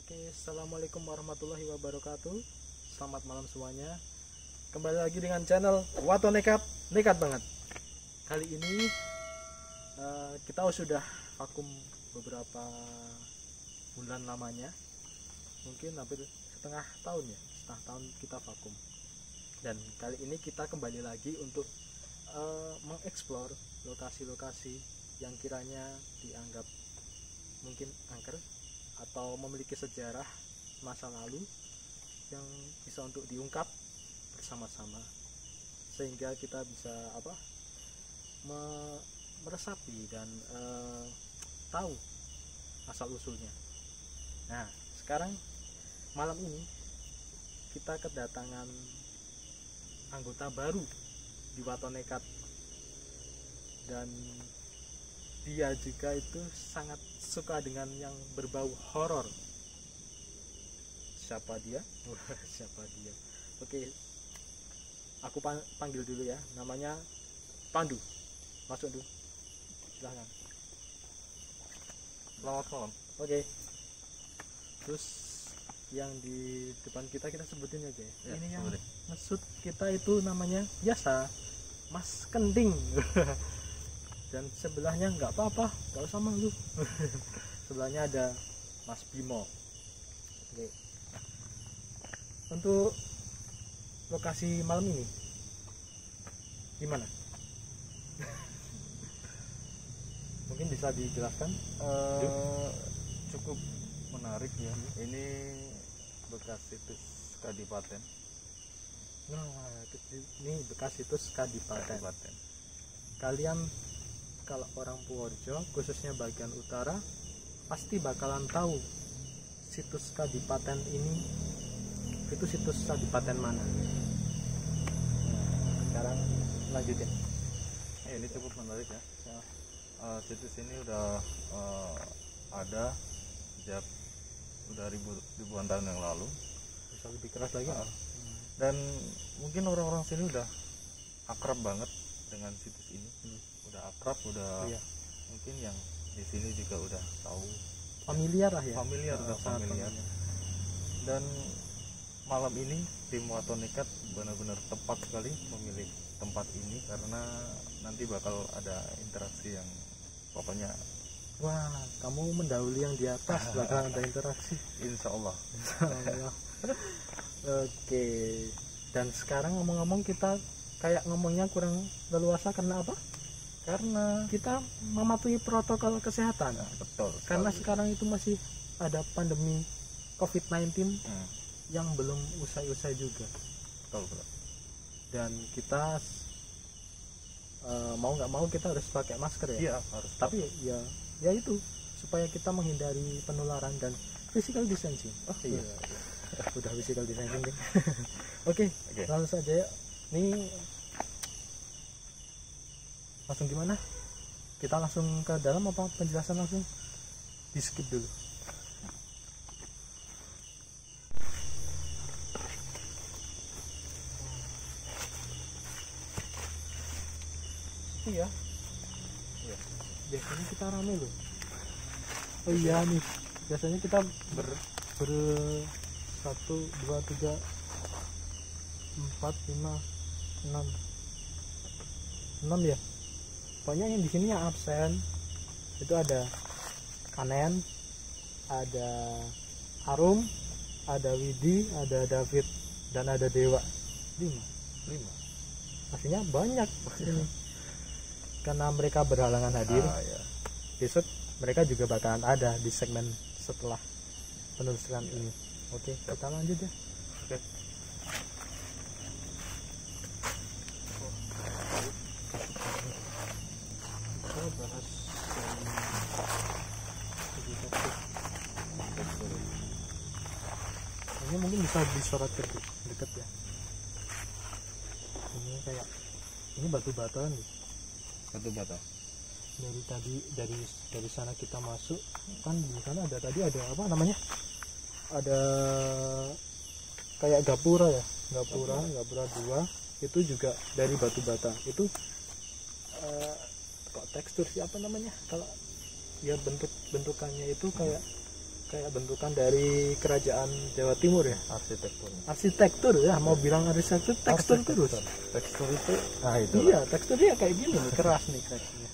Oke, assalamualaikum warahmatullahi wabarakatuh. Selamat malam semuanya. Kembali lagi dengan channel Wato Nekat, nekat banget. Kali ini kita sudah vakum beberapa bulan lamanya, mungkin hampir setengah tahun kita vakum. Dan kali ini kita kembali lagi untuk mengeksplor lokasi-lokasi yang kiranya dianggap mungkin angker atau memiliki sejarah masa lalu yang bisa untuk diungkap bersama-sama, sehingga kita bisa meresapi dan tahu asal usulnya. Nah, sekarang malam ini kita kedatangan anggota baru di Wato Nekat, dan dia juga itu sangat suka dengan yang berbau horor. Siapa dia? Siapa dia? Oke, aku panggil dulu ya. Namanya Pandu. Masuk dulu. Silahkan. Selamat malam. Oke. Terus yang di depan kita sebutin aja ya. Ini yang maksud kita itu namanya biasa Mas Kending. Dan sebelahnya nggak apa-apa, nggak usah malu. Sebelahnya ada Mas Bimo. Oke. Untuk lokasi malam ini gimana? Mungkin bisa dijelaskan? Cukup menarik ya. Ini bekas situs Kadipaten. Nah, ini bekas situs Kadipaten. Kalian kalau orang Purworejo, khususnya bagian utara, pasti bakalan tahu situs Kadipaten ini itu situs Kadipaten mana. Nah, sekarang lanjutin. Ini cukup menarik ya. Situs ini udah ada sejak udah ribuan tahun yang lalu. Bisa lebih keras lagi. Dan mungkin orang-orang sini udah akrab banget dengan situs ini. Udah akrab, udah mungkin yang di sini juga udah tahu, familiar lah ya. Familiar. Dan malam ini tim Wato Nekat benar-benar tepat sekali memilih tempat ini, karena nanti bakal ada interaksi yang pokoknya, wah, kamu mendahului yang di atas. Bakal ada interaksi. Insya Allah. Oke. Dan sekarang ngomong-ngomong, kita kayak ngomongnya kurang leluasa karena apa? Karena kita mematuhi protokol kesehatan. Betul. Karena sekarang itu masih ada pandemi COVID-19 yang belum usai-usai juga. Betul. Dan kita mau nggak mau kita harus pakai masker ya. Iya, harus. Tapi ya itu supaya kita menghindari penularan dan physical distancing. Oh iya. Udah physical distancing deh. Oke, langsung saja ya. Ini langsung gimana? Kita langsung ke dalam apa penjelasan langsung? Di skip dulu. Iya. Biasanya kita rame loh. Oh iya nih. Biasanya kita ber 1, 2, 3, 4, 5, 6 ya. Pokoknya yang di sini yang absen itu ada Kanen, ada Arum, ada Widi, ada David, dan ada Dewa. 5. Pastinya banyak ini. Karena mereka berhalangan hadir. Besok mereka juga bakalan ada di segmen setelah penelusuran ini. Oke, kita lanjut ya. Oke. Bahas ini mungkin bisa disorot ke dekat ya. Ini kayak ini batu bata nih. Batu bata. Dari sana kita masuk kan, di sana ada apa namanya? Ada kayak gapura 2 itu juga dari batu bata. Itu kok tekstur siapa namanya, kalau ya bentukannya itu kayak kayak bentukan dari kerajaan Jawa Timur ya. Arsitektur Ya, mau bilang arsitektur, tekstur terus. Tekstur itu, nah itu. Iya, teksturnya kayak gini nih, keras nih kakinya.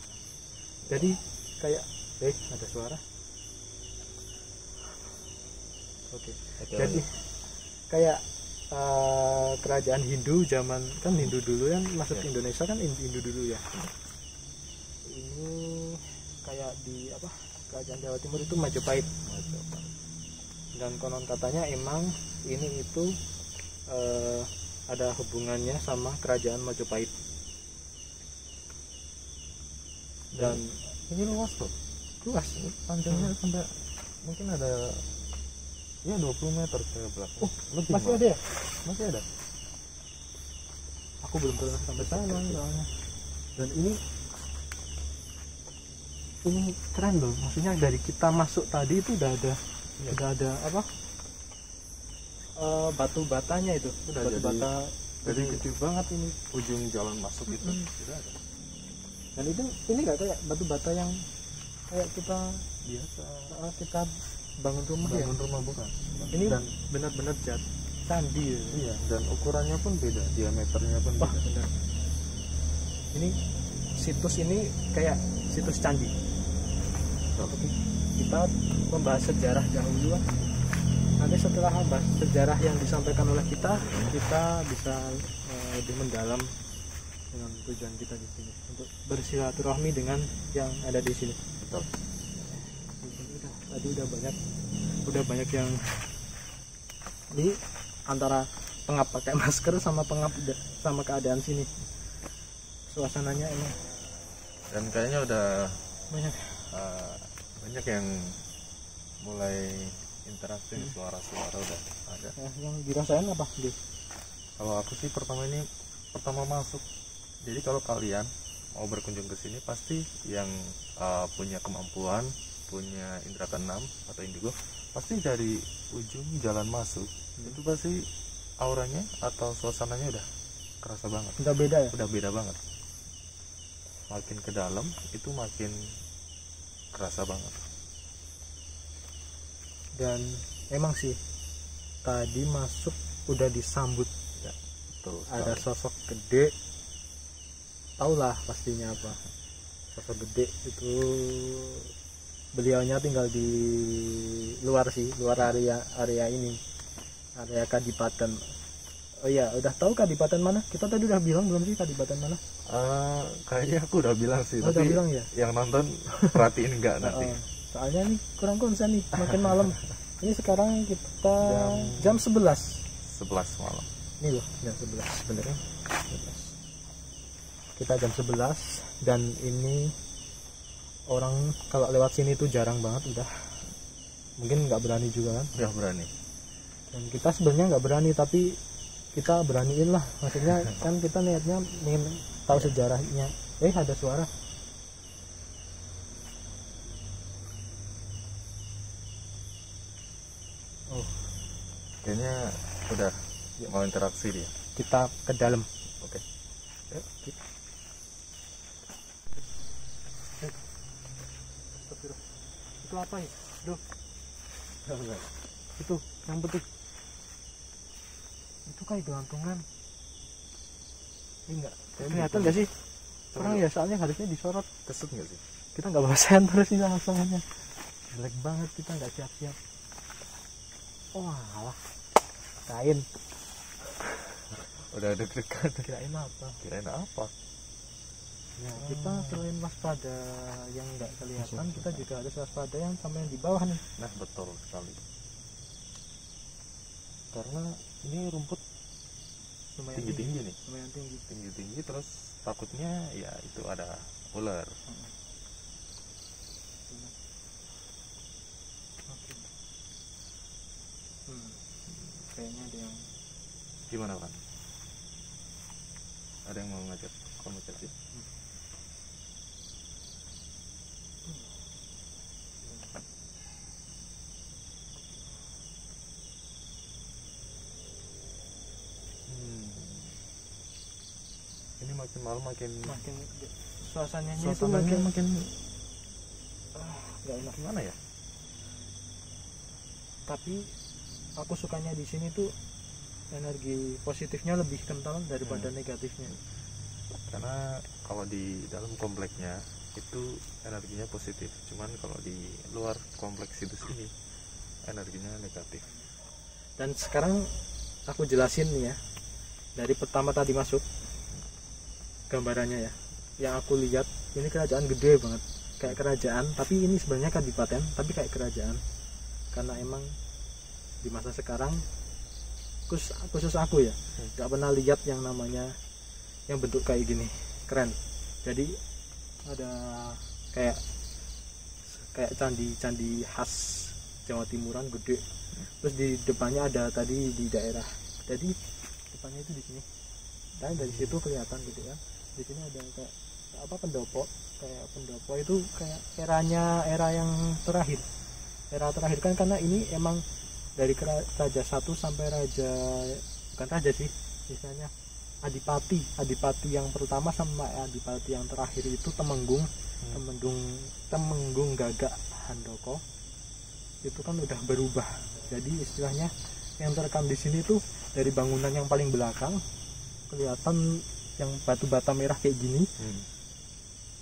Jadi kayak ada suara. Oke. Jadi kayak kerajaan Hindu zaman kan Hindu dulu yang masuk ke Indonesia kan Hindu dulu ya. Ini kayak di apa? Kerajaan Jawa Timur itu Majapahit. Dan konon katanya emang ini itu ada hubungannya sama kerajaan Majapahit. Dan ini luas tuh. Luas, panjangnya sampai mungkin ada ya 20 meter ke belakang. Lebih masih ada ya? Masih ada. Aku belum pernah sampai sana soalnya. Dan ini keren loh. Maksudnya dari kita masuk tadi itu udah ada apa? Batu batanya itu. Udah batu bata jadi gede banget ini. Ujung jalan masuk itu sudah ada. Dan ini nggak kayak batu bata yang kayak kita Biasa kita bangun rumah bukan. Ini dan benar-benar candi ya. Iya, dan ukurannya pun beda, diameternya pun beda. Benar. Ini situs ini kayak situs candi. Oke. Kita membahas sejarah dahulu. Nanti setelah membahas sejarah yang disampaikan oleh kita bisa lebih mendalam dengan tujuan kita di sini untuk bersilaturahmi dengan yang ada di sini. Betul. Tadi udah banyak yang di antara pengap pakai masker sama pengap sama keadaan sini. Suasananya emang. Dan kayaknya udah banyak yang mulai interaksi, suara-suara udah ada. Yang dirasain apa, Di? Kalau aku sih pertama masuk. Jadi kalau kalian mau berkunjung ke sini pasti yang punya kemampuan, punya indera keenam atau indigo, pasti dari ujung jalan masuk itu pasti auranya atau suasananya udah kerasa banget. Udah beda ya? Udah beda banget. Makin ke dalam itu makin kerasa banget. Dan emang sih tadi masuk udah disambut ya. Betul. Ada sosok gede, taulah pastinya apa. Sosok gede itu beliaunya tinggal di luar area ini, area Kadipaten. Oh iya, udah tahu Kadipaten mana? Kita tadi udah bilang belum sih Kadipaten mana? Kayaknya aku udah bilang sih, tapi udah bilang ya? Yang nonton perhatiin nggak nanti. Soalnya nih kurang konsen nih, makin malam. Ini sekarang kita jam 11 malam. Ini loh, jam 11 sebenarnya. 11. Kita jam 11 dan ini orang kalau lewat sini tuh jarang banget udah. Mungkin nggak berani juga kan? Nggak berani. Dan kita sebenarnya nggak berani tapi kita beraniin lah. Maksudnya kan kita niatnya ingin tahu sejarahnya. Ada suara. Oh, kayaknya udah mau interaksi dia. Kita ke dalam. Oke. Yuk. Itu apa ya? Itu yang putih. Itu kayak gelantungan. Ini enggak kelihatan nggak sih? Kurang ya, soalnya harusnya disorot. Kesut nggak sih? Kita nggak bawa senter sih langsungnya. Jelek banget, kita nggak siap-siap. Alah, kain. Udah deg-degan. Kirain apa? Ya, kita selain waspada yang nggak kelihatan, kita juga harus waspada yang sama yang di bawah nih. Nah, betul sekali. Karena ini rumput Lumayan tinggi-tinggi nih. Lumayan tinggi. Tinggi-tinggi, terus takutnya ya itu ada ular. Oke. Kayaknya ada yang. Gimana kan? Ada yang mau ngajak komunikasi? Ini makin malam makin suasananya itu makin nggak enak. Gimana ya? tapi aku sukanya di sini tuh energi positifnya lebih kental daripada negatifnya. Karena kalau di dalam kompleknya itu energinya positif, cuman kalau di luar kompleks itu sini energinya negatif. Dan sekarang aku jelasin nih ya, dari pertama tadi masuk gambarannya ya, yang aku lihat ini kerajaan gede banget, kayak kerajaan, tapi ini sebenarnya kadipaten tapi kayak kerajaan. Karena emang di masa sekarang khusus aku ya nggak pernah lihat yang namanya yang bentuk kayak gini, keren. Jadi ada kayak candi khas Jawa Timuran gede. Terus di depannya ada tadi di daerah, jadi depannya itu di sini, dan dari situ kelihatan gitu kan. Di sini ada kayak apa, pendopo, kayak pendopo itu kayak era yang terakhir kan, karena ini emang dari raja 1 sampai raja, bukan raja sih misalnya, adipati yang pertama sama adipati yang terakhir itu Temenggung Gagak Handoko itu kan udah berubah. Jadi istilahnya yang terekam di sini tuh dari bangunan yang paling belakang kelihatan yang batu bata merah kayak gini,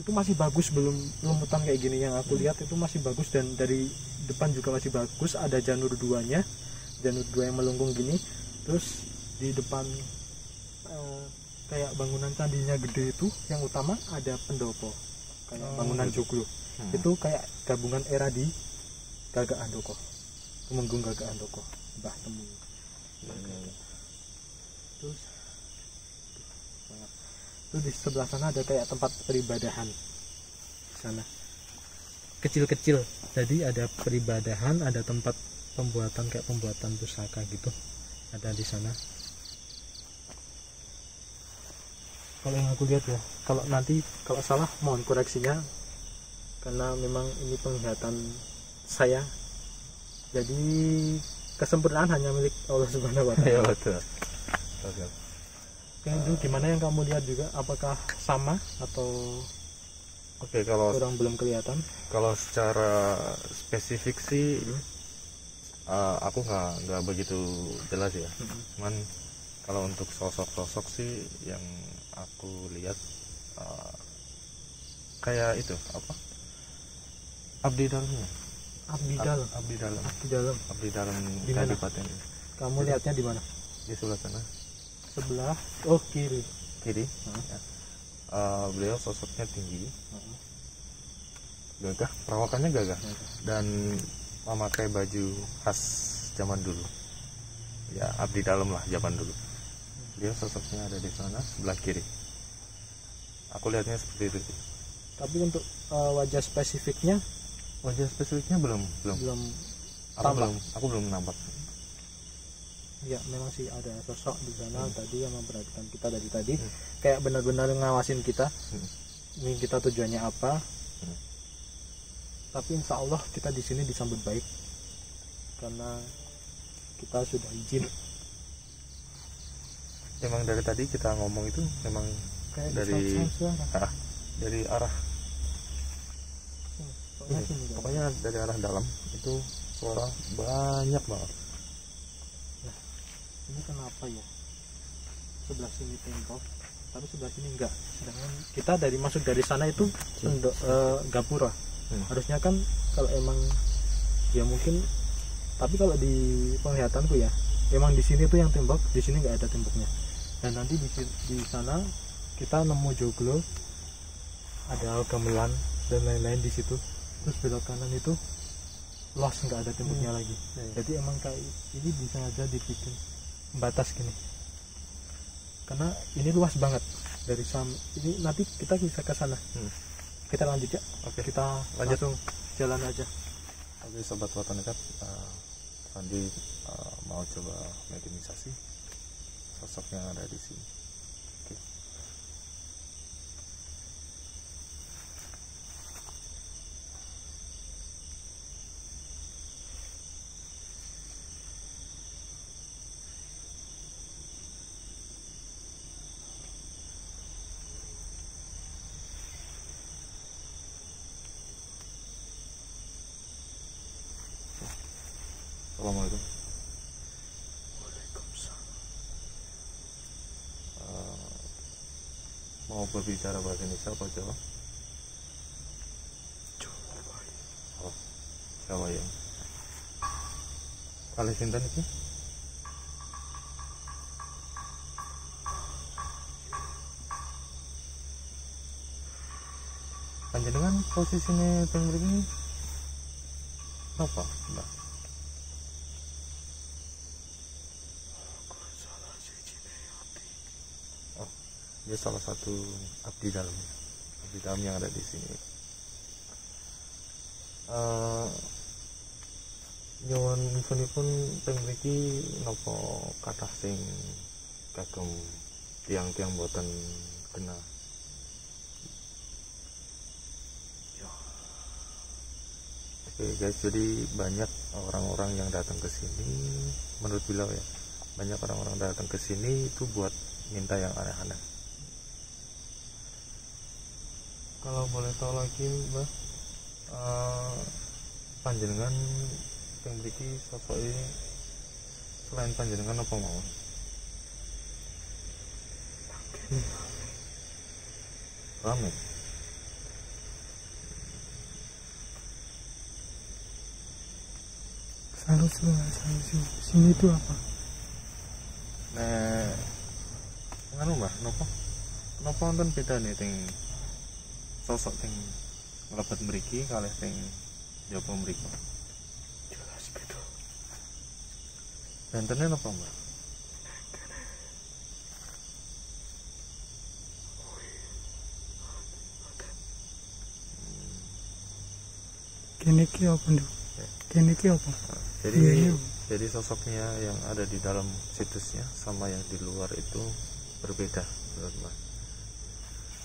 itu masih bagus, belum lumutan kayak gini. Yang aku lihat itu masih bagus, dan dari depan juga masih bagus. Ada janur 2-nya, janur 2 yang melengkung gini. Terus di depan kayak bangunan candinya gede itu yang utama ada pendopo, kayak bangunan joglo. Itu kayak gabungan era di Gagak Handoko, Temenggung Gagak Handoko, Mbah Temenggung. Terus di sebelah sana ada kayak tempat peribadahan di sana, kecil-kecil. Jadi ada peribadahan, ada tempat pembuatan pusaka gitu, ada di sana. Kalau yang aku lihat ya, kalau salah mohon koreksinya, karena memang ini penglihatan saya. Jadi kesempurnaan hanya milik Allah Subhanahu wa Ta'ala. Ya betul. Oke, itu gimana yang kamu lihat juga? Apakah sama atau kalau kurang belum kelihatan? Kalau secara spesifik sih aku nggak begitu jelas ya. Cuman kalau untuk sosok sih yang aku lihat kayak itu apa? Abdi dalam kadipaten. Kamu lihatnya di mana? Di sebelah sana. Sebelah, kiri. Ya. Beliau sosoknya tinggi, gagah, perawakannya gagah, dan memakai baju khas zaman dulu. Ya, abdi dalam lah zaman dulu. Beliau sosoknya ada di sana sebelah kiri. Aku lihatnya seperti itu. Tapi untuk wajah spesifiknya belum. Aku belum nampak. Ya, memang sih ada sosok di sana tadi yang memperhatikan kita dari tadi, kayak benar-benar ngawasin kita. Ini kita tujuannya apa? Tapi insya Allah kita di sini disambut baik karena kita sudah izin. Emang dari tadi kita ngomong itu memang kayak dari arah pokoknya dari arah dalam itu suara banyak banget. Nah, ini kenapa ya? Sebelah sini tembok, tapi sebelah sini enggak. Sedangkan kita masuk dari sana itu gapura. Harusnya kan kalau emang ya mungkin, tapi kalau di penglihatanku ya, emang di sini tuh yang tembok, di sini nggak ada temboknya. Dan nanti di sana kita nemu joglo, ada gamelan dan lain-lain di situ. Terus belok kanan itu los, nggak ada temboknya lagi. Jadi emang kayak ini bisa aja dibikin batas gini, karena ini luas banget dari ini. Nanti kita bisa ke sana. Kita lanjut ya. Oke, kita langsung jalan aja. Oke, sobat Wato Nekat, Sandi mau coba mediumisasi sosok yang ada di sini. Oke. Assalamualaikum. Mau berbicara bahasa Indonesia apa Jawa? Oh, Jawa ya. Kali sinten iki? Panjenengan posisine teng mriki napa, Mbak? Oh, dia salah satu abdi dalam yang ada di sini. Nyuwun infonipun teng mriki napa kathah sing kagem tiang-tiang boten kena. Oke guys, jadi banyak orang-orang yang datang ke sini, menurut beliau ya, banyak orang-orang datang ke sini itu buat minta yang aneh-aneh. Kalau boleh tahu lagi, Mbak, panjenengan yang memiliki sosok ini selain panjenengan apa mau? Rame. Salusu sini itu apa? Nah, nganu Mbah, napa wonten bedane teng sosok teng mlebet mriki kalih teng jaba mriki? Jelas beda. Bentene napa Mbah? Kene ki apa nduk? Kene ki apa? Jadi sosoknya yang ada di dalam situsnya sama yang di luar itu berbeda menurut Mbah.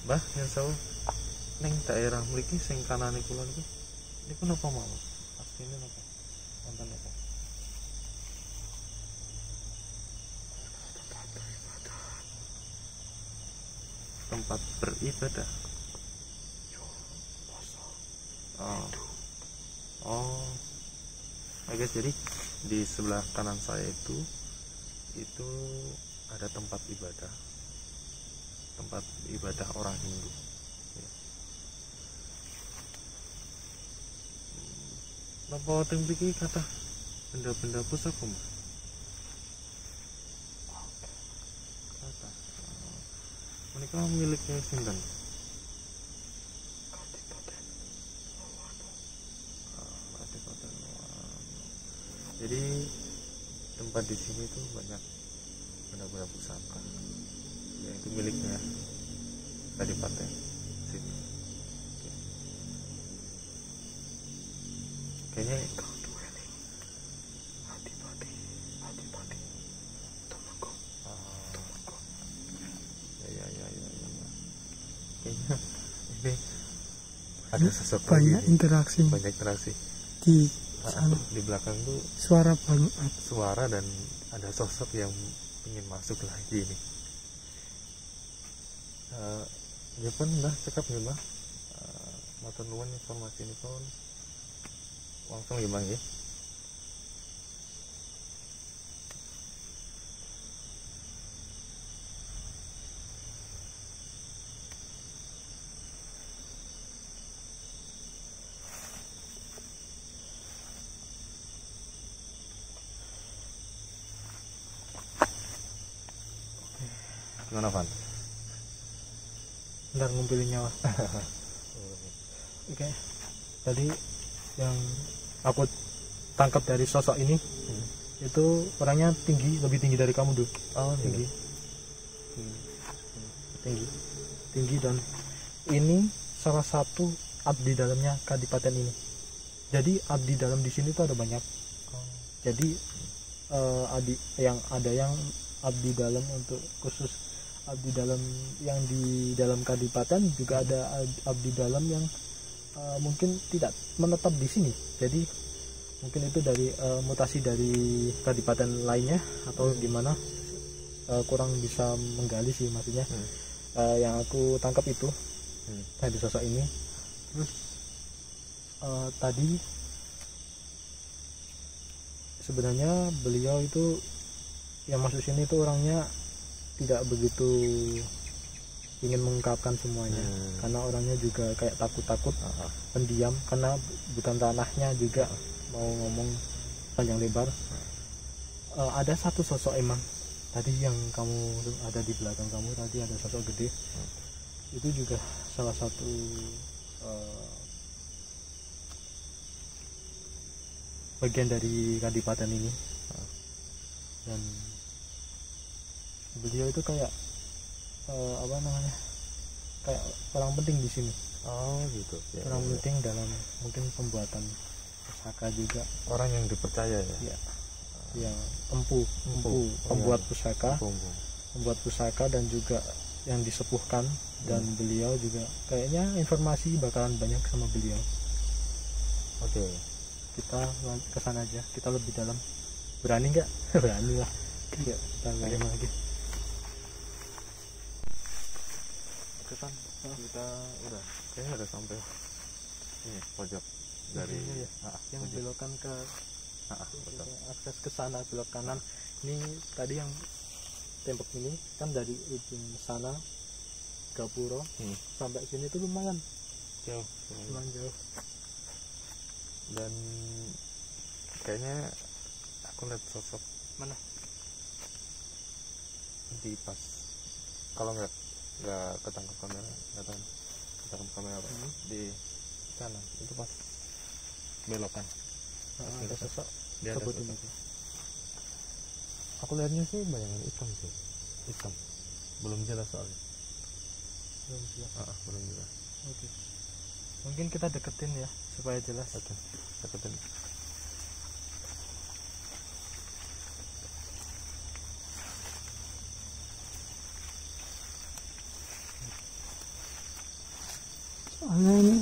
Mbah, yang tahu neng daerah mriki sing kanane kula niku napa mawon? Asline napa? Wonten napa? Tempat beribadah. Oh. Oke, jadi di sebelah kanan saya itu ada tempat ibadah orang Hindu. Ya. Napa teng mriki kata benda-benda pusaka, Mbak? Kata. Menika miliknya sinten? Jadi tempat di sini tuh banyak benda-benda pusaka, yaitu miliknya Kadipaten sini. Kayaknya ya. Kayaknya ini ada sosok banyak lagi, interaksi di sana. Di belakang tuh suara dan ada sosok yang ingin masuk lagi ini. Ya pun Mbah cekap nih Mbah. Matur nuwun informasi ini pun langsung ya Bang ya. Gimana Van? Bentar ngumpulin nyawa. Oke. Tadi yang aku tangkap dari sosok ini itu orangnya lebih tinggi dari kamu dulu. Oh, tinggi. Tinggi dan ini salah satu abdi dalamnya Kadipaten ini. Jadi abdi dalam di sini tuh ada banyak. Jadi yang abdi dalam untuk khusus abdi dalam yang di dalam Kadipaten, juga ada abdi dalam yang mungkin tidak menetap di sini. Jadi mungkin itu dari mutasi dari Kadipaten lainnya atau gimana, kurang bisa menggali sih maksudnya. Yang aku tangkap itu dari sosok ini. Terus tadi sebenarnya beliau itu yang masuk sini itu orangnya tidak begitu ingin mengungkapkan semuanya, karena orangnya juga kayak takut-takut, pendiam, karena bukan tanahnya juga mau ngomong panjang lebar. Ada satu sosok emang tadi yang kamu ada di belakang kamu tadi, ada sosok gede, itu juga salah satu bagian dari kadipaten ini. Dan beliau itu kayak apa namanya, kayak orang penting di sini. Oh gitu ya, orang penting dalam mungkin pembuatan pusaka juga, orang yang dipercaya ya. ya yang empu pembuat pusaka, Empu. Dan juga yang disepuhkan. Dan beliau juga kayaknya informasi bakalan banyak sama beliau. Oke. Kita ke sana aja, kita lebih dalam. Berani nggak? Berani lah. Ya, kita lihat lagi. Oke kan, kita udah kayaknya udah sampai ini pojok dari ya, yang pojok. belokan ke Betul. akses ke sana belok kanan. Ini tadi yang tembok ini kan dari ujung sana Gapuro sampai sini tuh lumayan Jauh. jauh. Dan kayaknya aku lihat sosok Mana? di pas, kalau nggak ketangkap kamera, nggak tahu ketangkap kamera apa, di sana itu pas belokan. Ada sosok Dia ada sebutin sosok. itu. Aku lihatnya sih bayangan hitam sih, hitam, belum jelas soalnya. Belum jelas. Oke. Mungkin kita deketin ya supaya jelas. Oke, deketin. Soalnya ini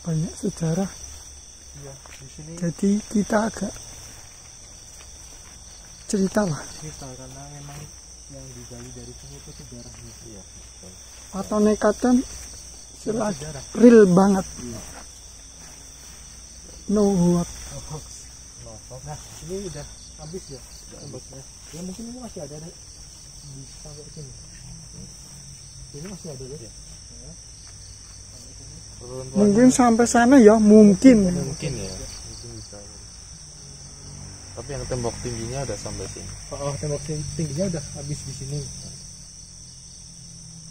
banyak sejarah, Iya, di sini jadi kita agak cerita lah. cerita karena memang yang digali dari sini itu sejarahnya. Iya. Atau nekat kan jelas Sejarah. real banget. No hoax. Nah, ini udah habis ya temboknya. Ya mungkin ini masih ada deh. Bisa sampai sini. Ini masih ada deh. Mungkin sampai sana ya, mungkin. Mungkin ya, mungkin bisa. Tapi yang tembok tingginya udah sampai sini. Oh, tembok tingginya udah habis di sini.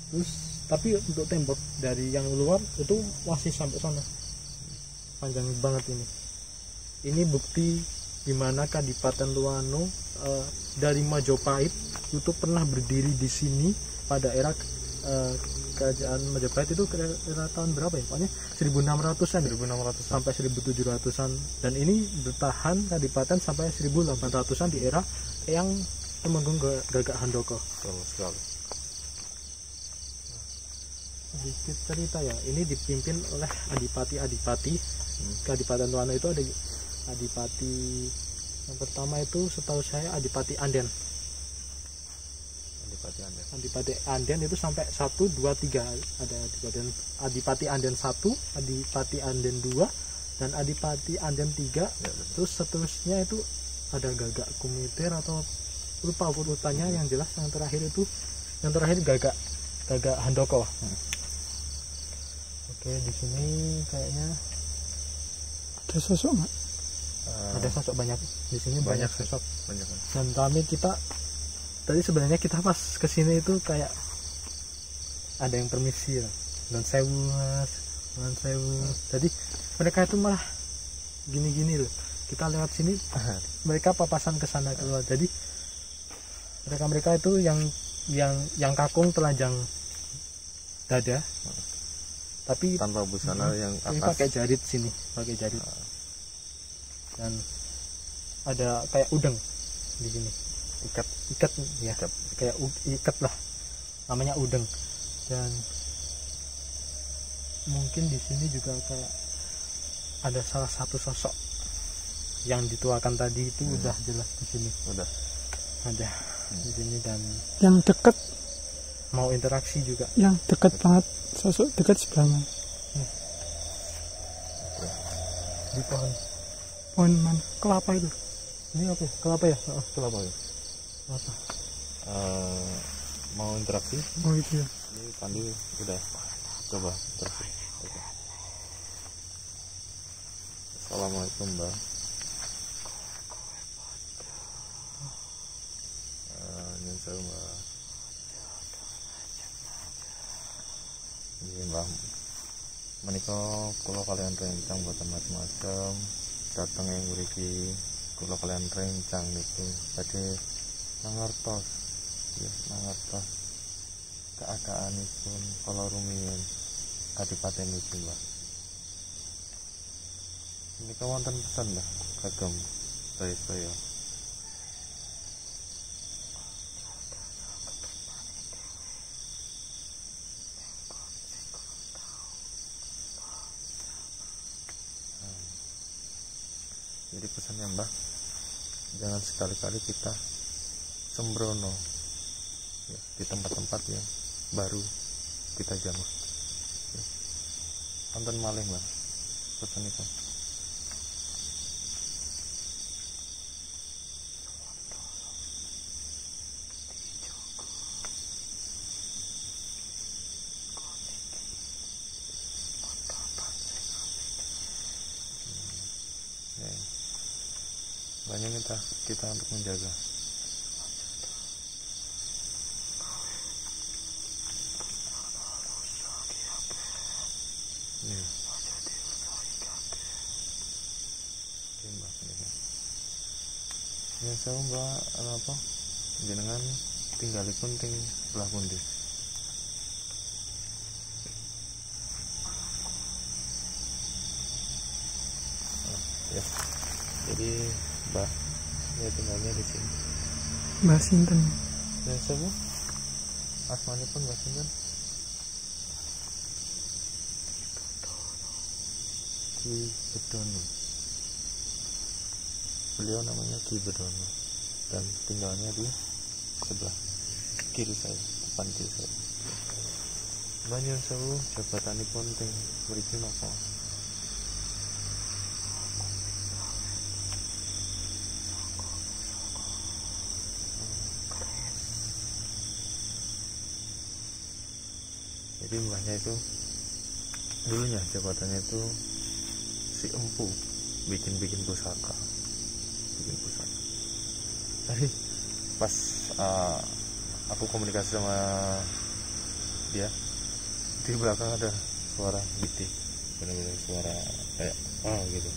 Terus tapi untuk tembok dari yang luar itu masih sampai sana. Panjang banget ini. Ini bukti dimana Kadipaten Luano dari Majapahit itu pernah berdiri di sini pada era kerajaan Majapahit itu era tahun berapa ya? Pokoknya 1600-an, 1600 sampai 1700-an, dan ini bertahan Kadipaten sampai 1800-an di era yang Temenggung Gagak Handoko. betul sekali. Sedikit cerita ya, ini dipimpin oleh adipati-adipati. Kadipaten Luano itu ada adipati yang pertama itu setahu saya Adipati Anden. Adipati Anden itu sampai 1, 2, 3 ada Adipati Anden 1, Adipati Anden 2, dan Adipati Anden 3 Ya, terus seterusnya itu ada Gagak Kumiter atau lupa urutannya. Yang jelas yang terakhir Gagak Handoko. Oke, di sini kayaknya Ada sosok nggak? ada sosok banyak di sini, banyak sosok. banyak. Dan tadi sebenarnya kita pas kesini itu kayak ada yang permisi ya, non sewu mas, non sewu. Jadi mereka itu malah gini-gini loh, kita lewat sini mereka papasan ke sana keluar. Jadi mereka itu yang kakung telanjang dada, tapi Tanpa busana yang ini atas. pakai jarit sini, pakai jarit. Dan ada kayak udeng di sini, ikat ya, kayak ikat lah, namanya udeng. Dan mungkin di sini juga kayak ada salah satu sosok yang dituakan tadi itu udah jelas di sini, Udah. ada di sini. Dan Yang deket, mau interaksi juga. yang deket banget, sosok deket sebelahnya. Di pohon Pohon mana? Kelapa itu. Ini apa ya? Kelapa ya? Kelapa ya. Kelapa. Mau interaksi? Oh itu ya. Ini Pandi udah coba interaksi. Oke. Assalamualaikum Mbak. Nyusul Mbak. Ini Mbak. Menika kula kalian rencang buatan macam-macam. Datang yang mriki kula kalian rencang niku badhe mangertos ya mangertos keadaanipun kala rumiyin kadipaten iki Mbak. Menika wonten pesan Mbak kagem saya. Jadi pesannya Mbak, jangan sekali-kali kita sembrono ya, di tempat-tempat yang baru kita jamah ya. Wonten malih Mbak pesan itu. Banyak minta kita untuk menjaga. Nih. Oke Mbak. Yang saya Mbak apa? Jenengan tinggalipun ting sebelah pundi? Ya. Jadi Mbak ya tinggalnya di sini. Mbak Sinten. Dan saya asmani pun Mbak Sinten. Ki Bedono. Beliau namanya Ki Bedono dan tinggalnya di sebelah kiri saya, depan kiri saya. Banyak sewu jabatanipun ting mriki napa? Jadi mbahnya itu dulunya jabatannya itu si empu bikin pusaka. Tadi pas aku komunikasi sama dia di belakang ada suara gitu, benar-benar suara kayak gitu.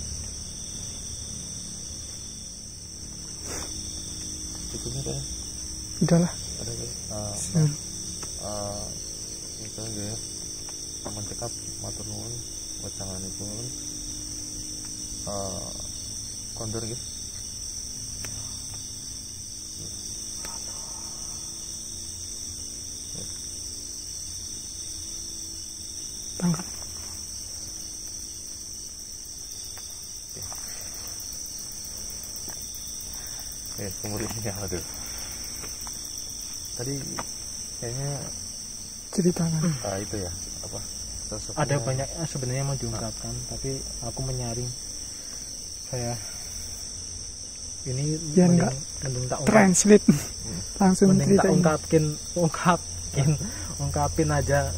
Cukupnya ada? Udahlah. Ada ya? Misalnya ya, aman cekap matur nuwun wacanganipun kondur gitu. Tangkap. Kemudian apa tuh? Tadi kayaknya Ceritakan. itu ya apa? Sosoknya... Ada banyak sebenarnya mau diungkapkan, tapi aku menyaring. Saya ini Ya enggak mending tak translate langsung mending tak ceritain. ungkapin aja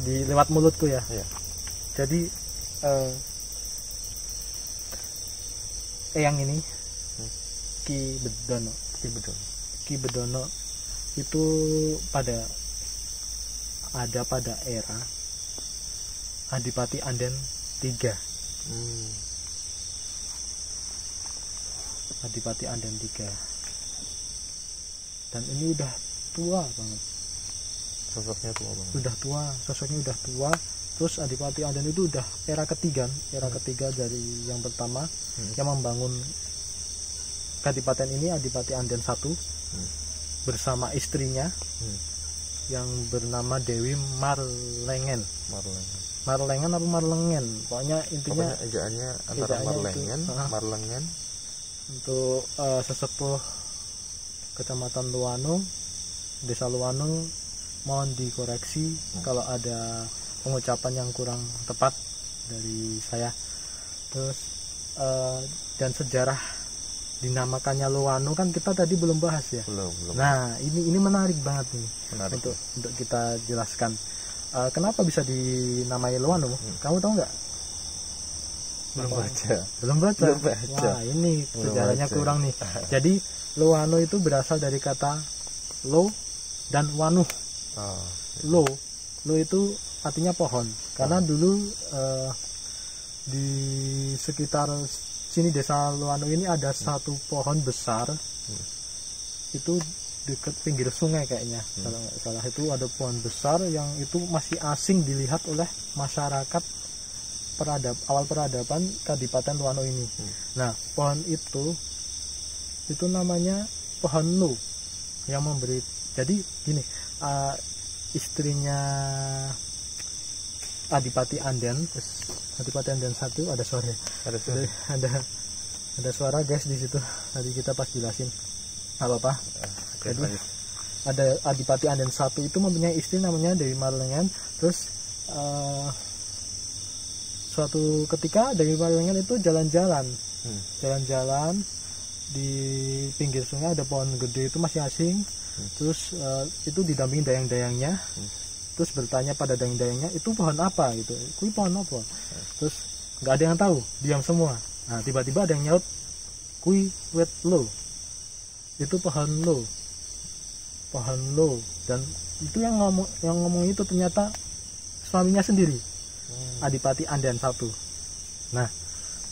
di lewat mulutku ya. Iya. Jadi yang ini Ki Bedono itu pada era Adipati Anden III. Adipati Anden III. Dan ini udah tua banget. Sosoknya tua banget. Sosoknya udah tua. Terus Adipati Anden itu udah era ketiga dari yang pertama yang membangun Kadipaten ini, Adipati Anden I bersama istrinya yang bernama Dewi Marlengen. Pokoknya intinya ejaannya antara Marlengen, Marlengen. Untuk sesepuh Kecamatan Luwanung, Desa Luwanung, mohon dikoreksi kalau ada pengucapan yang kurang tepat dari saya. Terus dan sejarah dinamakannya Loano kan kita tadi belum bahas ya. Belum. Nah, ini menarik banget nih. Menarik. Untuk kita jelaskan. Kenapa bisa dinamai Loano? Kamu tahu nggak? Belum baca. Belum baca. Wah, ini sejarahnya kurang nih. Jadi Loano itu berasal dari kata lo dan wanuh. Lo itu artinya pohon. Karena dulu di sekitar sini desa Loano ini ada satu pohon besar. Itu dekat pinggir sungai kayaknya. Kalau nggak salah itu ada pohon besar yang itu masih asing dilihat oleh masyarakat awal peradaban Kadipaten Loano ini. Nah, pohon itu namanya pohon lo yang memberi. Jadi gini, istrinya Adipati Anden 1 ada suara. Ada suara guys di situ. Tadi kita pas jelasin. Apa? Jadi ada Adipati Anden 1 itu mempunyai istri namanya Dewi Marlengen. Terus suatu ketika Dewi Marlengen itu jalan-jalan di pinggir sungai, ada pohon gede itu masih asing. Terus itu didampingi dayang-dayangnya. Terus bertanya pada dayang-dayangnya, itu pohon apa gitu, kui pohon apa? Terus nggak ada yang tahu, diam semua. Nah, tiba-tiba ada yang nyaut, kui wet lo, itu pohon lo. Dan itu yang ngomong itu ternyata suaminya sendiri, Adipati Anden 1. Nah,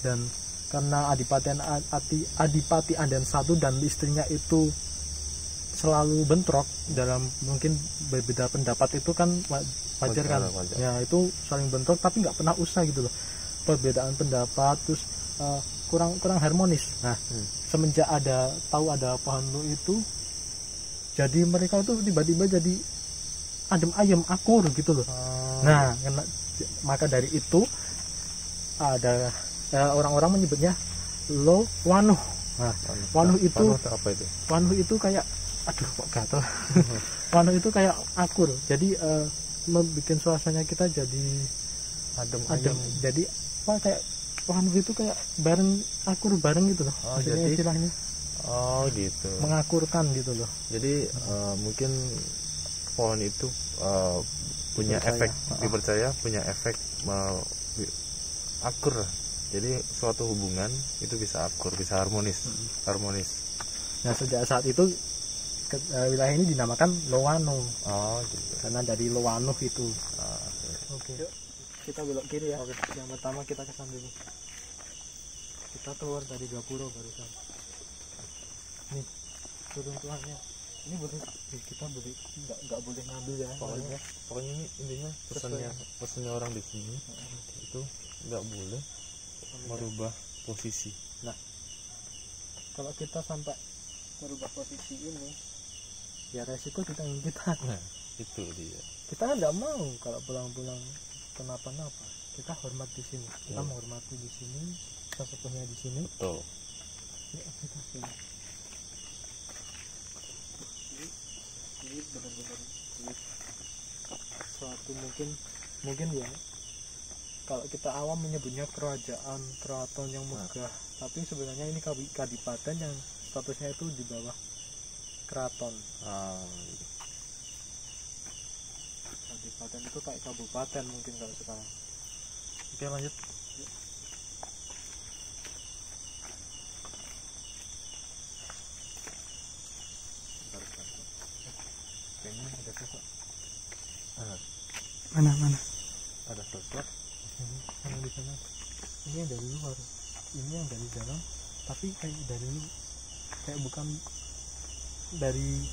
dan karena Adipati Anden 1 dan istrinya itu selalu bentrok dalam mungkin berbeda pendapat, itu kan wajar kan. Ya, itu saling bentrok tapi nggak pernah usah gitu loh. Perbedaan pendapat terus kurang harmonis. Nah, semenjak tahu ada pohon lo itu, jadi mereka itu tiba-tiba jadi adem ayem akur gitu loh. Nah, maka dari itu ada orang-orang menyebutnya Lo Wanuh. Nah, Wanuh itu apa itu? Wanuh itu kayak kok gatel. Wanuh itu kayak akur. Jadi membuat suasananya kita jadi adem. Jadi kayak Wanuh itu kayak akur bareng gitu loh. Jadi istilahnya. Oh, gitu. Mengakurkan gitu loh. Jadi mungkin pohon itu punya efek, dipercaya punya efek akur. Jadi suatu hubungan itu bisa akur, bisa harmonis. Nah, sejak saat itu wilayah ini dinamakan Loano. Oh, gitu. Karena dari Loano itu. Oke. Yuk, kita belok kiri ya. Yang pertama kita kesan dulu. Kita keluar dari Gapuro barusan. Nih, runtuhannya. Ini kita nggak boleh ngambil ya. Pokoknya ini intinya pesannya orang di sini itu nggak boleh merubah posisi. Nah, kalau kita sampai merubah posisi ini, ya resiko kita. Nah, itu dia. Kita kan nggak mau kalau pulang-pulang kenapa-napa. Kita hormat di sini. Kita menghormati di sini, sesepuhnya di sini. Betul. Ini kita sini. Ini benar-benar suatu mungkin ya. Kalau kita awam menyebutnya keraton yang megah, tapi sebenarnya ini kadipaten yang statusnya itu di bawah keraton. Kadipaten itu kayak kabupaten mungkin kalau sekarang. Oke, lanjut. Kayaknya ada sosok. Mana? Ada sosok. Yang di sana. Ini yang dari luar. Ini yang dari dalam. Tapi kayak bukan dari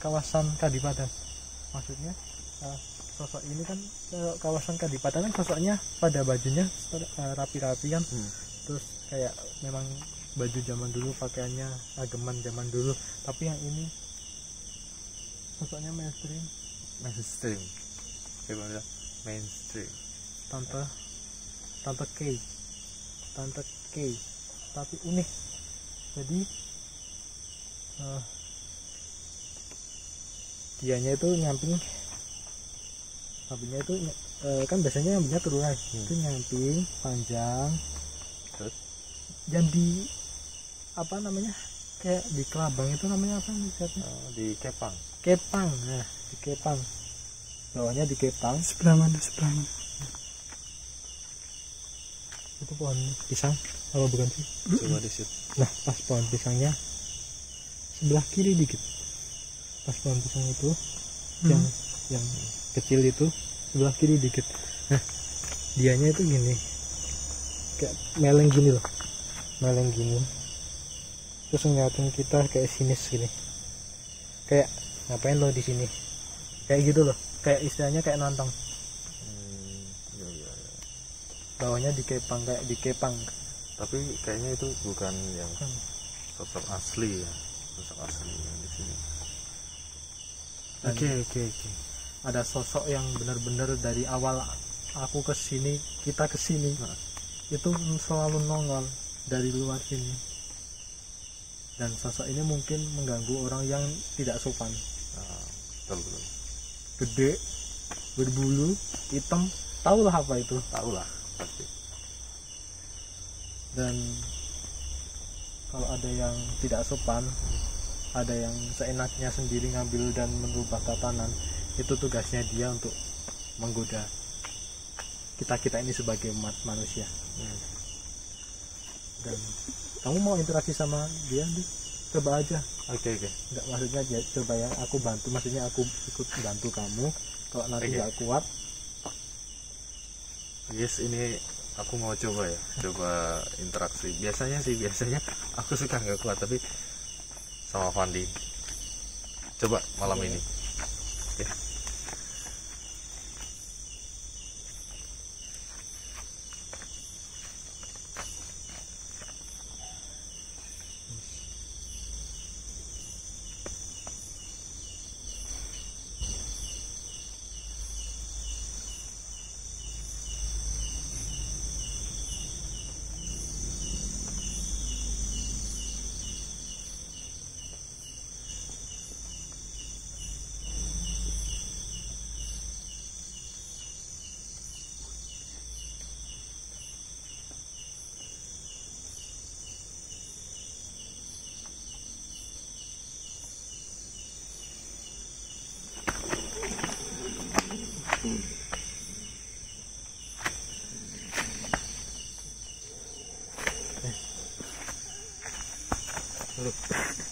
kawasan Kadipaten. Maksudnya sosok ini kan kawasan Kadipaten kan sosoknya pada bajunya rapi-rapi kan. Terus kayak memang baju zaman dulu, pakaiannya ageman zaman dulu. Tapi yang ini sosoknya mainstream. Gimana? Mainstream. Tante K, tapi unik. Jadi dianya itu nyamping, sapinya itu kan biasanya nyambingnya terurai, itu nyamping panjang. Terus? Dan di apa namanya, kayak di Kelabang itu namanya apa nih? Di Kepang. Kepang. Nah, di Kepang. Bawahnya di Kepang. Sebelah mana? Sebelah mana? Itu pohon pisang apa bukan sih? Coba di situ. Nah, pas pohon pisangnya sebelah kiri dikit. Pas pohon pisang itu yang kecil itu sebelah kiri dikit. Nah, dianya itu gini. Kayak meleng gini loh. Meleng gini. Terus ngeliatin kita kayak sinis gini. Kayak ngapain lo di sini? Kayak gitu loh. Kayak istilahnya kayak nantang. Iya. Bawahnya dikepang kayak dikepang. Tapi kayaknya itu bukan yang sosok asli ya. Sosok asli yang di sini. Oke. Ada sosok yang benar-benar dari awal aku ke sini, kita ke sini. Itu selalu nongol dari luar sini. Dan sosok ini mungkin mengganggu orang yang tidak sopan. Betul. Gede, berbulu, hitam, tahulah apa itu. Tahu lah pasti. Dan kalau ada yang tidak sopan, ada yang seenaknya sendiri ngambil dan merubah tatanan, itu tugasnya dia untuk menggoda kita ini sebagai umat manusia. Dan kamu mau interaksi sama dia nih? Coba aja. Oke. Enggak, maksudnya dia coba ya, aku bantu, maksudnya aku ikut bantu kamu. Kalau nanti Oke. nggak kuat, Yes, ini aku mau coba ya. Coba interaksi. Biasanya aku suka nggak kuat, tapi sama Fandi. Coba malam ini. Oke.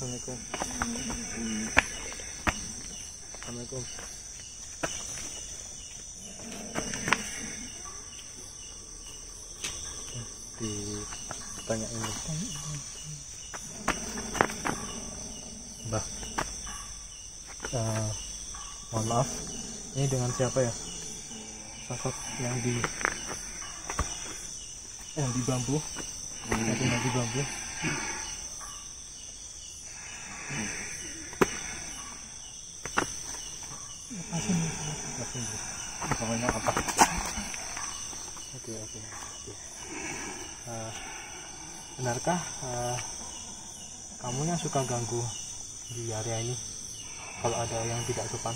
Assalamualaikum. Assalamualaikum. Ditanyain Mbah, mohon maaf, ini dengan siapa ya? Sosok yang di bambu, yang tinggal di bambu. Pokoknya apa? Oke. Benarkah kamu yang suka ganggu di area ini? Kalau ada yang tidak sopan,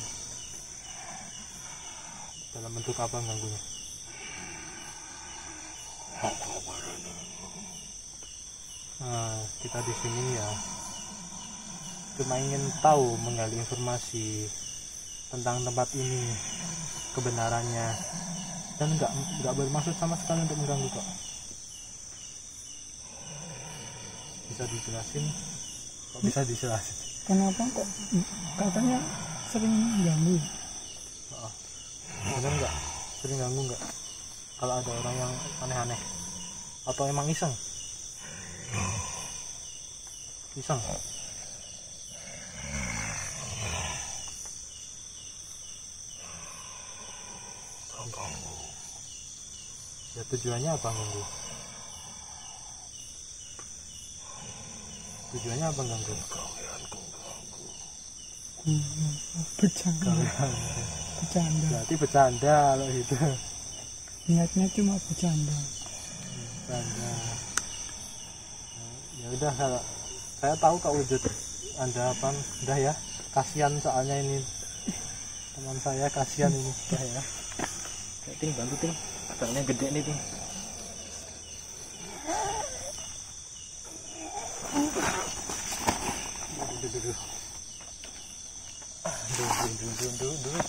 dalam bentuk apa ganggunya? Kita di sini ya cuma ingin tahu, menggali informasi tentang tempat ini, kebenarannya, dan nggak bermaksud sama sekali untuk mengganggu kok. Bisa dijelasin? Kok bisa dijelasin? Kenapa kok katanya sering ganggu? Bener nggak? Sering ganggu nggak? Kalau ada orang yang aneh-aneh, atau emang iseng? Iseng. Ya tujuannya apa ganggu? Tujuannya apa ganggu? Bercanda. Berarti bercanda loh itu. Niatnya cuma bercanda. Bercanda. Ya udah, kalau saya tahu kok wujud Anda apa, udah ya. Kasihan soalnya ini teman saya, kasihan ini. Udah ya. Ting, bantu Ting. Agaknya gede nih Ting.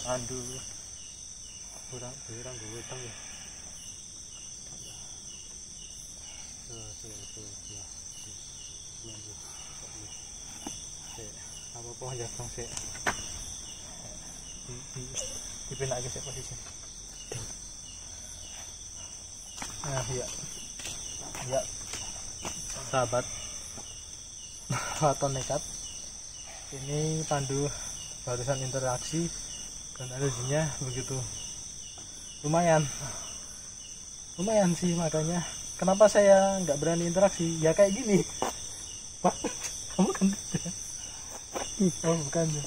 Aduh. Kurang gue utang ya. Apa pohon jatuh sih? Dipindah aja sih posisi. Nah, ya, sahabat Waton Nekat, ini Pandu barusan interaksi dan energinya begitu lumayan sih, makanya kenapa saya nggak berani interaksi ya kayak gini. Wah, kamu kan oh bukan ya,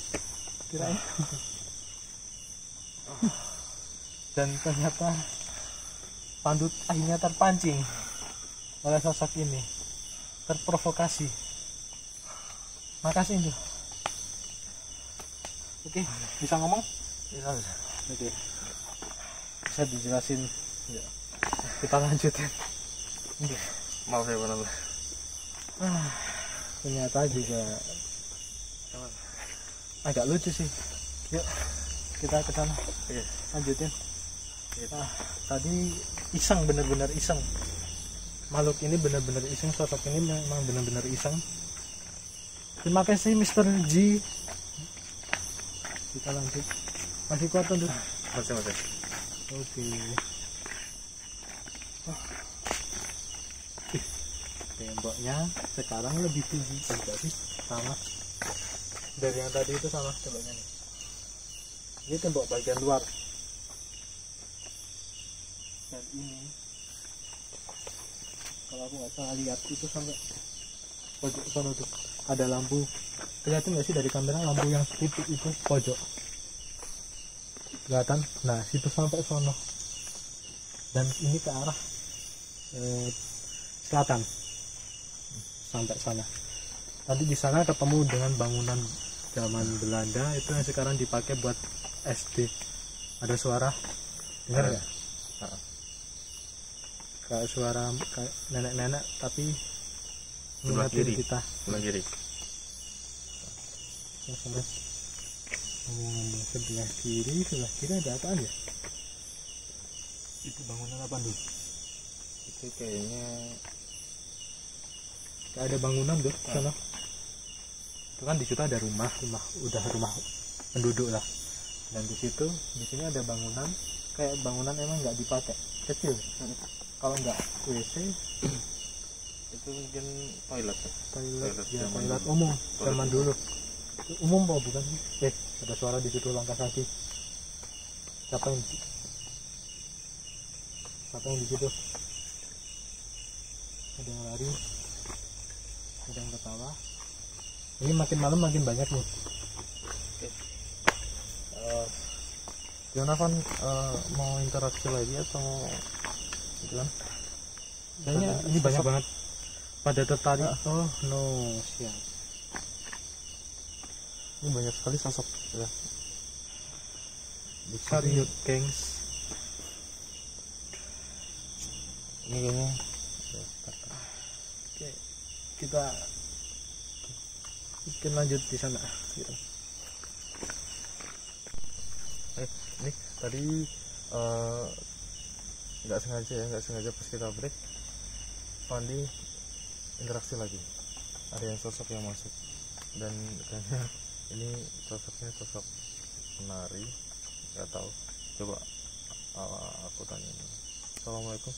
kirain. Dan ternyata Pandu akhirnya terpancing oleh sosok ini, terprovokasi. Makasih itu. Oke, bisa ngomong? Bisa. Oke. Bisa dijelasin. Ya. Kita lanjutin. Maaf ya benar. Ternyata juga agak lucu sih. Yuk, kita ke sana. Oke. Lanjutin. Tadi iseng, bener-bener iseng. Makhluk ini bener-bener iseng, sosok ini memang bener-bener iseng. Terima kasih Mr. G. Kita lanjut. Masih kuat tuh? Masih. Oke. Temboknya sekarang lebih tinggi juga sih, sama dari yang tadi itu sama temboknya nih. Ini tembok bagian luar. Dan ini kalau aku nggak salah lihat itu sampai pojok sana tuh ada lampu. Kelihatan nggak sih dari kamera lampu yang titik itu pojok? Kelihatan? Nah situ sampai sono. Dan ini ke arah selatan sampai sana. Tadi di sana ketemu dengan bangunan zaman Belanda itu yang sekarang dipakai buat SD. Ada suara, dengar nggak? Kayak suara kayak nenek-nenek tapi Sebelah kiri. kita. Sebelah kiri. Sebelah kiri ada apaan ya? Itu bangunan apa dulu? Itu kayaknya Kayak ada bangunan tuh sana. Itu kan di situ ada rumah penduduk lah. Dan di sini ada bangunan, kayak bangunan emang nggak dipakai, kecil. Kalau nggak WC, itu mungkin toilet toilet umum zaman dulu. Umum apa bukan sih? Ada suara di situ, langkah kaki. Siapa yang di situ? Ada yang lari, ada yang ketawa. Ini makin malam makin banyak nih. Gimana Van, mau interaksi lagi atau gimana? Kayaknya ini banyak banget pada tertarik. Oh no, siap. Ini banyak sekali sosok ya. Serius gengs. Ini kayaknya Oke, kita bikin lanjut di sana gitu. Ini tadi nggak sengaja pas kita break Pandi interaksi lagi, ada yang sosok yang masuk dan kayaknya ini sosoknya sosok penari, nggak tahu, coba aku tanya. Assalamualaikum.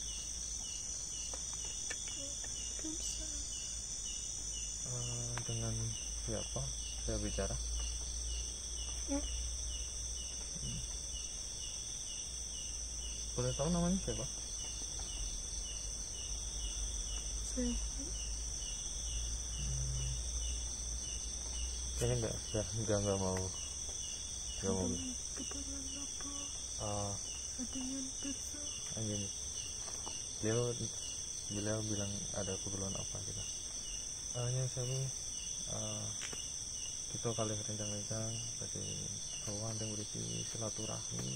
Dengan siapa saya bicara? Boleh tahu namanya siapa? Kayaknya nggak mau gini. Beliau bilang ada keperluan apa gitu. Hanya saya kita kali rencang-rencang tadi kawan yang berisi silaturahmi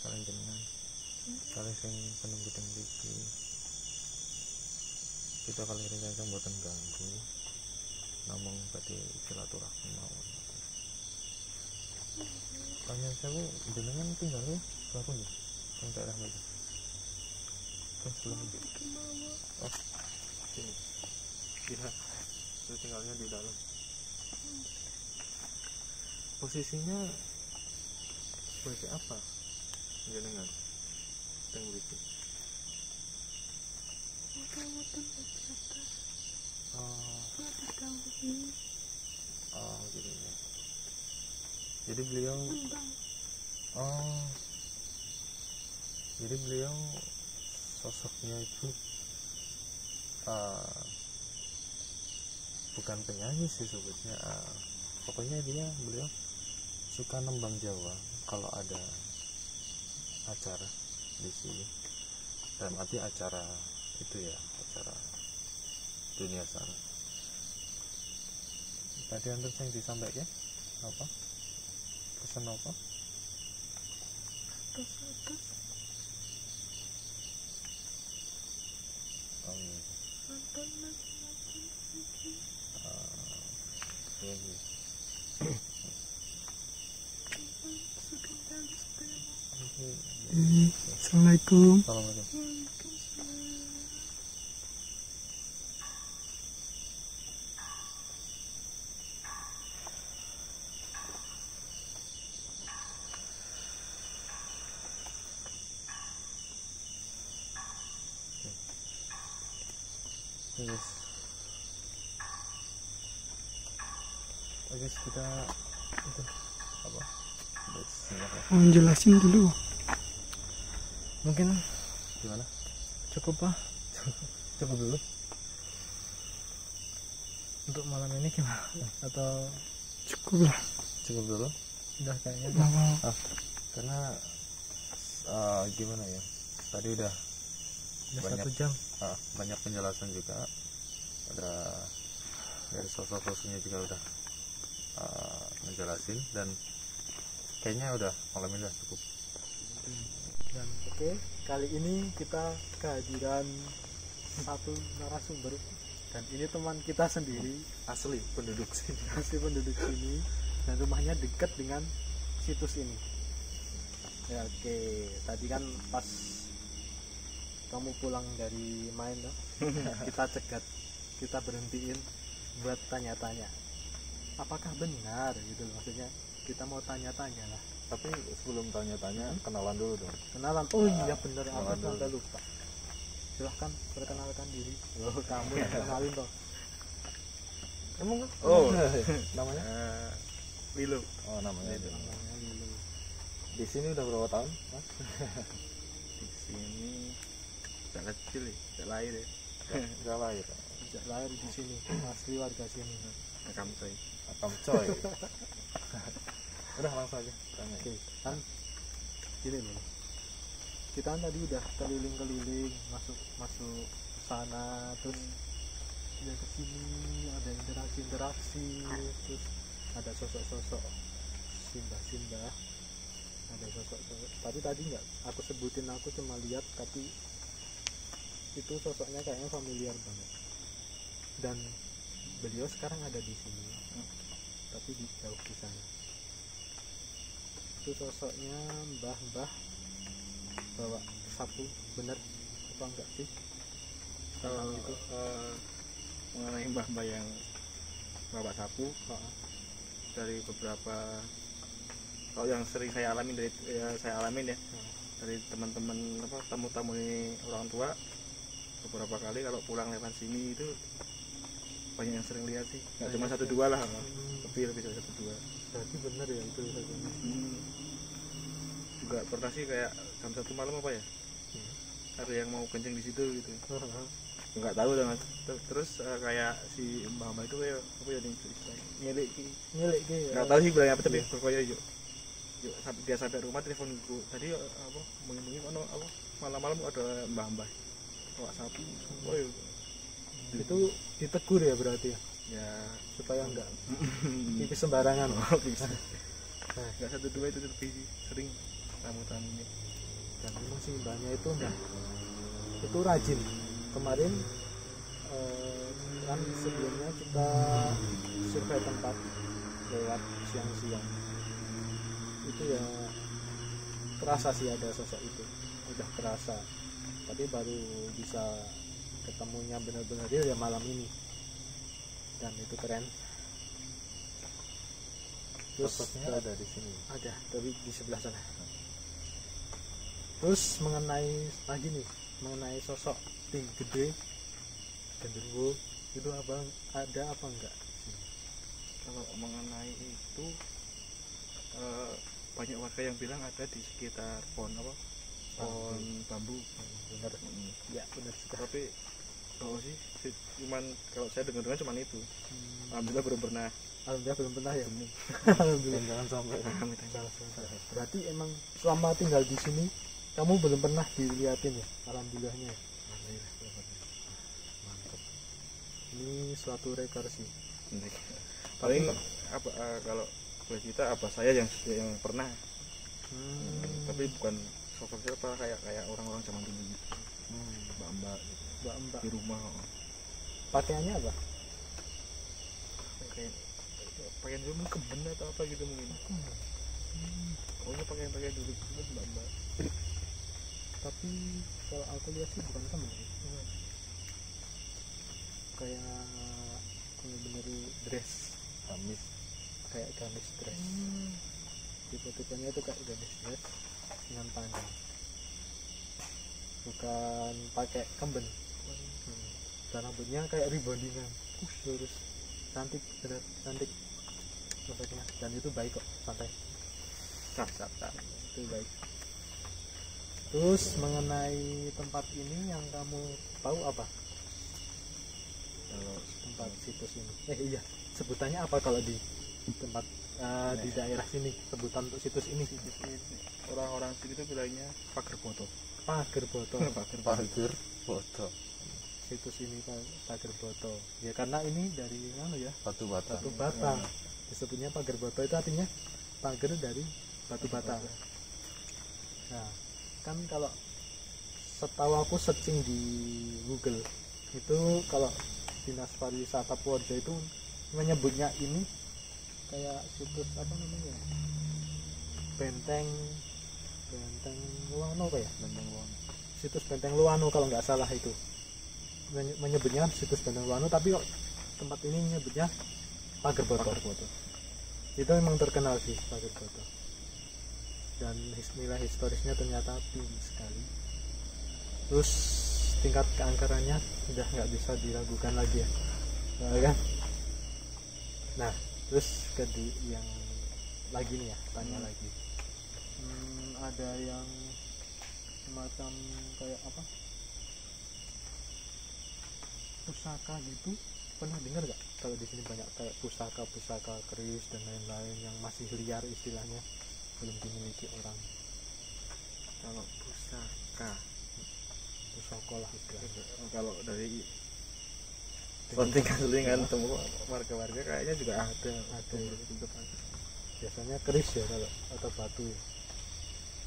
kalian jenengan kalian sing penunggu-penunggu kita kali rencang buatan ganggu namung badhe silaturahmi mawon. Panjenengan sewu jenengan tinggalnya berapa nggih? Teng daerah mana? Teng sebelah ini. Oh, sini. Kira saya tinggalnya di dalam. Posisinya sebagai apa jenengan teng mriki? Oh gitu ya. Jadi beliau jadi beliau sosoknya itu bukan penyanyi sih sebetulnya, pokoknya beliau suka nembang Jawa kalau ada acara di sini, dalam arti acara itu ya, acara dunia sana. Tadi antar yang disampaikan apa? Pesan apa? Iya. Assalamualaikum. Assalamualaikum. Yes. Oke, kita itu apa? Jelasin dulu. Mungkin Gimana? cukup Pak Cukup dulu. untuk malam ini gimana? Atau Cukup lah. Cukup dulu. udah kayaknya Mau Karena gimana ya? Tadi udah udah banyak. 1 jam. Banyak penjelasan juga, ada dari sosok-sosoknya juga udah menjelasin, dan kayaknya udah malam ini udah cukup. Dan oke, kali ini kita kehadiran satu narasumber, dan ini teman kita sendiri, Asli penduduk sini. asli penduduk sini, dan rumahnya dekat dengan situs ini. Ya oke, tadi kan pas kamu pulang dari main toh, kita cegat, kita berhentiin buat tanya-tanya apakah benar gitu loh, maksudnya kita mau tanya-tanya lah. Tapi sebelum tanya-tanya, kenalan dulu dong. Kenalan, oh iya bener, aku kenalan dulu. sampai lupa. Silahkan perkenalkan diri. Oh, kamu yang kenalin toh. Emang? Oh, Namanya? Lilo. Oh, namanya itu. Namanya Lilo. Di sini udah berapa tahun, Mas? Di sini sejak kecil ya, sejak lahir ya. Enggak lahir. Sejak lahir di sini, asli warga sini. Akam coy. Udah langsung aja tanya. Oke, kan gini loh. Kita kan tadi udah keliling-keliling, masuk sana, terus udah kesini, ada interaksi, terus ada sosok-sosok simbah-simbah, ada sosok-sosok. Tapi tadi nggak aku sebutin, aku cuma lihat, tapi itu sosoknya kayaknya familiar banget. Dan beliau sekarang ada di sini, tapi di jauh di sana. Itu sosoknya mbah-mbah bawa sapu, bener apa enggak sih? Kalau itu mengenai mbah-mbah yang bawa sapu, dari beberapa, kalau yang sering saya alamin dari teman-teman tamu-tamu ini orang tua, beberapa kali kalau pulang lewat sini itu banyak yang sering lihat sih, nggak cuma 1-2 lah, lebih dari 1-2. berarti bener ya itu sosoknya. Juga pernah sih kayak jam 1 malam apa ya, ada yang mau kencing di situ gitu, nggak tahu dah Mas. Terus kayak si mbak-mbak itu kayak apa ya, nyelik Ki nggak tahu sih bilangnya apa, tapi pokoknya yuk dia sampai rumah teleponku tadi apa mungkin apa malam-malam ada mbah-mbah bawa sapu semua yuk. itu ditegur ya berarti ya, Ya supaya enggak pipis sembarangan. nggak 1-2 itu lebih sering tamu-tamunya. Dan memang sih mbahnya itu enggak, itu rajin. Kemarin kan sebelumnya kita survei tempat lewat siang-siang itu ya terasa sih ada sosok itu, udah terasa, tapi baru bisa ketemunya benar-benar real ya malam ini, dan itu keren. Terus Sosoknya ada di sini. ada tapi di sebelah sana. Terus mengenai lagi nih, mengenai sosok tinggi gede genderuwo itu abang ada apa enggak? Kalau mengenai itu banyak warga yang bilang ada di sekitar pohon bambu. Benar ya, benar juga. Tapi cuman kalau saya dengar cuman itu. Alhamdulillah belum pernah. Alhamdulillah belum pernah ya. Dan Alhamdulillah. jangan sampai Berarti emang selama tinggal di sini kamu belum pernah diliatin ya? Alhamdulillahnya ya. Mantap. Ini suatu rekor sih. Paling apa kalau boleh cerita apa saya yang pernah. Tapi bukan sosok siapa, kayak orang-orang zaman dulu gitu. Mbak-mbak gitu. Mbak-mbak. Di rumah. Pakaiannya apa? Kayak pakaian dulu mungkin keben atau apa gitu mungkin. Pokoknya pakaian dulu gitu mbak-mbak. Tapi kalau aku lihat sih bukan kamu sih. Kayak bener-bener dress, gamis. kayak gamis dress. Tipe-tipenya itu kayak gamis dress dengan panjang, bukan pakai kemben. Dan rambutnya kayak rebondingan, lurus, cantik, bener cantik maksudnya. Dan itu baik kok, santai, Sap. itu baik. Terus mengenai tempat ini yang kamu tahu apa? Kalau tempat situs ini, iya, sebutannya apa kalau di tempat di daerah sini, sebutan untuk situs ini? Orang-orang sini tuh bilangnya pager boto. Pager Boto. Pager foto. Situs ini Pager Boto. Ya karena ini dari mana ya? Batu bata. Batu bata. Disebutnya Pager Boto itu artinya pager dari batu bata. Nah, kan kalau setahu aku searching di Google itu kalau Dinas Pariwisata Purworejo itu menyebutnya ini kayak situs apa namanya? Benteng Luano apa ya? Benteng Luano. Situs Benteng Luano kalau nggak salah itu. Menyebutnya situs Benteng Luano, tapi kok tempat ini menyebutnya Pager Boto. Itu memang terkenal sih Pager Boto. Dan nilai historisnya ternyata tinggi sekali. Terus tingkat keangkerannya sudah nggak bisa diragukan lagi ya, kan? Nah, terus yang lagi nih ya, tanya lagi. Ada yang semacam kayak apa? Pusaka gitu. Pernah dengar gak? Kalau di sini banyak kayak pusaka keris dan lain-lain yang masih liar istilahnya, belum dimiliki orang. Kalau pusaka Lah istilahnya. kalau dari selingan temu warga-warga kayaknya juga ada gitu kan. Biasanya keris ya atau batu ya.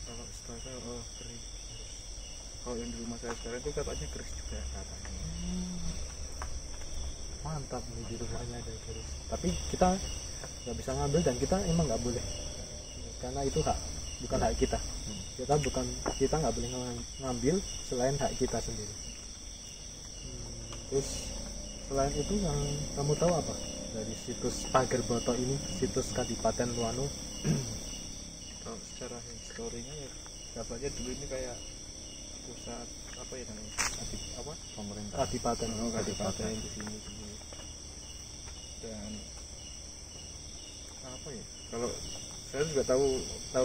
Kalau pusaka keris. Kalau yang di rumah saya sekarang itu katanya keris juga katanya. Mantap nih, di rumahnya ada keris. Tapi kita nggak bisa ngambil dan kita emang nggak boleh, karena itu bukan hak kita. Kita nggak boleh ngambil selain hak kita sendiri. Terus selain itu yang kamu tahu apa dari situs Pager Boto ini, situs Kadipaten Luano? Kalau secara historinya ya katanya dulu ini kayak pusat apa ya namanya? Pemerintah. Kadipaten. Kadipaten di sini dulu. Dan apa ya? Kalau saya juga tahu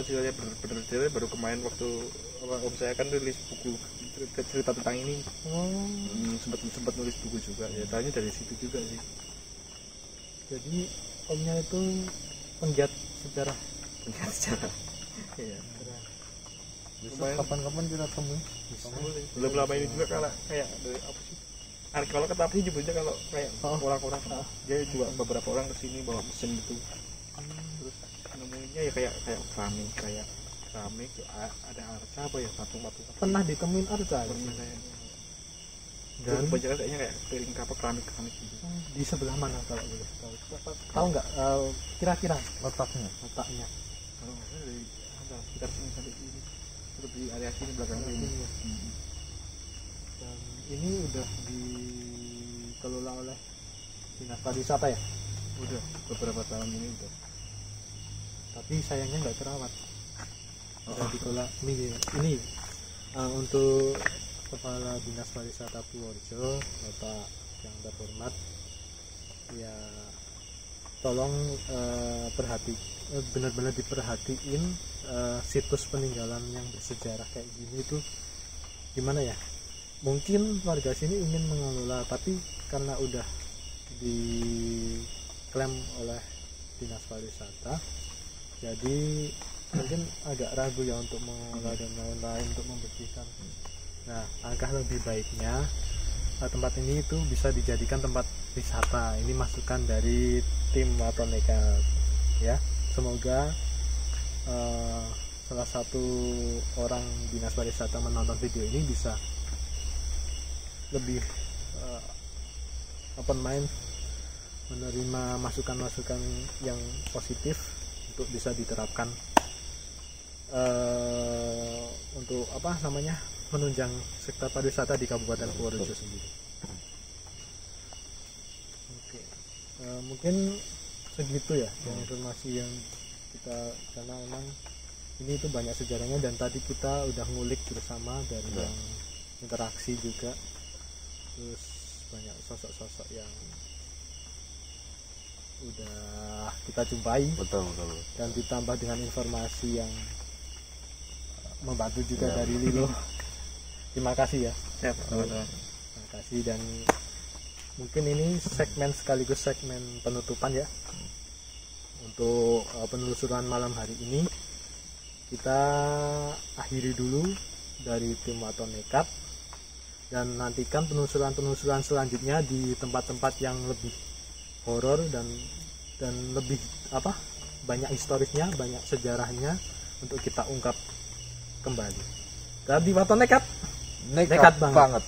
ceritanya benar ceritanya baru kemarin waktu om saya kan nulis buku cerita tentang ini. Sempat nulis buku juga. Ya tanya dari situ juga sih. Jadi omnya itu penggiat sejarah. Iya. Bisa kapan-kapan kita temui. Belum lama ini juga kayak dari apa sih? Arkeolog apa sih nyebutnya kalau kayak orang-orang dia juga beberapa orang kesini bawa mesin gitu. Terus nemuinnya ya kayak keramik ada arca apa ya patung. Pernah ditemuin arca? Pernah saya. Dan kebanyakan kayaknya kayak piring kapal keramik gitu. di sebelah mana kalau boleh tahu? Tahu nggak kira-kira letaknya letaknya? Kalau nggak salah dari sekitar sini sampai sini, terus di area sini belakangnya ini. Ini ya. Dan ini udah dikelola oleh Dinas Pariwisata ya, Udah beberapa tahun ini udah. tapi sayangnya nggak terawat. Udah dikelola ini untuk Kepala Dinas Pariwisata Purworejo, Bapak yang terhormat, ya tolong benar-benar diperhatiin situs peninggalan yang bersejarah kayak gini itu gimana ya. Mungkin warga sini ingin mengelola, tapi karena udah diklaim oleh Dinas Pariwisata, jadi mungkin agak ragu ya untuk mengelola dan lain-lain, untuk membersihkan. Nah, langkah lebih baiknya tempat ini itu bisa dijadikan tempat wisata. Ini masukan dari tim Waton Nekat ya. Semoga salah satu orang Dinas Pariwisata menonton video ini bisa lebih open mind, menerima masukan-masukan yang positif untuk bisa diterapkan untuk menunjang sektor pariwisata di Kabupaten Purworejo sendiri. Oke, mungkin segitu ya yang informasi yang kita, karena memang ini itu banyak sejarahnya dan tadi kita udah ngulik bersama dan yang interaksi juga, terus banyak sosok-sosok yang udah kita jumpai. betul Dan ditambah dengan informasi yang membantu juga dari Lilo. Terima kasih ya. Siap, teman-teman. Terima kasih, dan mungkin ini segmen sekaligus segmen penutupan ya. Untuk penelusuran malam hari ini kita akhiri dulu dari tim Waton Nekat, dan nantikan penelusuran selanjutnya di tempat-tempat yang lebih horor dan lebih banyak historisnya, banyak sejarahnya untuk kita ungkap kembali. Dari Waton Nekat, nekat banget.